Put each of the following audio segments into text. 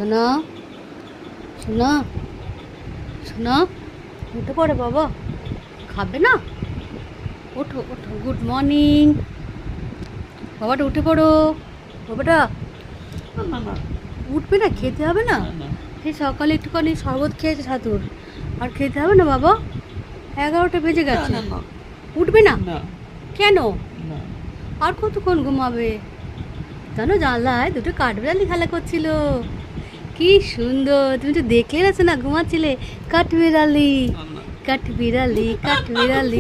সোনা সোনা সোনা উঠে পড়ে বাবা, খাবে না? ওঠো ওঠো, গুড মর্নিং বাবাটা, উঠে পড়ো বাবাটা। না না উঠবে না? খেতে হবে না? না সেই সকালে একটুখানি শরবত খেয়েছে ছাতুর, আর খেতে হবে না বাবা? 11টা বেজে গেছে, না না উঠবে না না কেন? না আর কতক্ষণ ঘুমাবে? জানো জানলায় দুটো কাঠবিড়ালি খেলা করছিল, কি সুন্দর! তুমি তো দেখলে না না, ঘুমাচ্ছিলে। কাঠবিড়ালি না কাঠবিড়ালি কাঠবিড়ালি।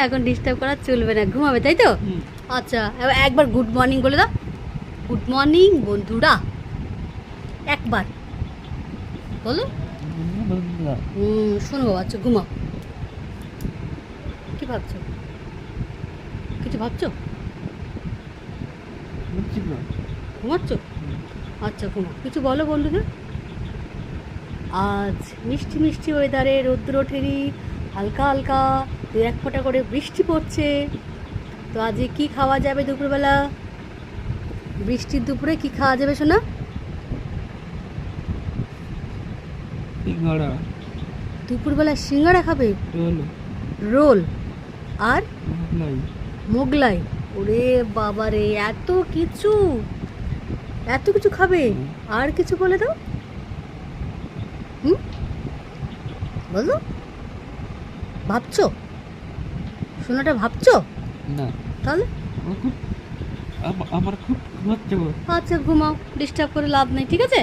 এখন ডিস্টার্ব করা চলবে না, ঘুমাবে তাই তো? হুম। আচ্ছা, এবার একবার গুড মর্নিং বলে দাও। গুড মর্নিং বন্ধুরা, একবার বলো। শোনো আচ্ছা, ঘুমাও। কি ভাবছো? কিছু ভাবছো? ঘুমাচ্ছ? আচ্ছা ঘুমাও, কিছু বলো বন্ধুদের। আজ মিষ্টি মিষ্টি ওয়েদারে, রৌদ্র ওঠেনি, হালকা হালকা দু এক ফোঁটা করে বৃষ্টি পড়ছে। তো আজকে কি খাওয়া যাবে দুপুরবেলা? বৃষ্টির দুপুরে কি খাওয়া যাবে শোনা? সিঙ্গাড়া, দুপুরবেলা সিঙ্গাড়া খাবে, রোল, রোল আর মোগলাই। মোগলাই। ওরে বাবা রে, এত কিছু, এত কিছু খাবে? আর কিছু বলে দাও। হুম, বলো। ভাবছো? শোনাটা ভাবছো? না, তাহলে আমার খুব ঘুমাচ্ছে গো। আচ্ছা ঘুমাও, ডিস্টার্ব করে লাভ নেই, ঠিক আছে?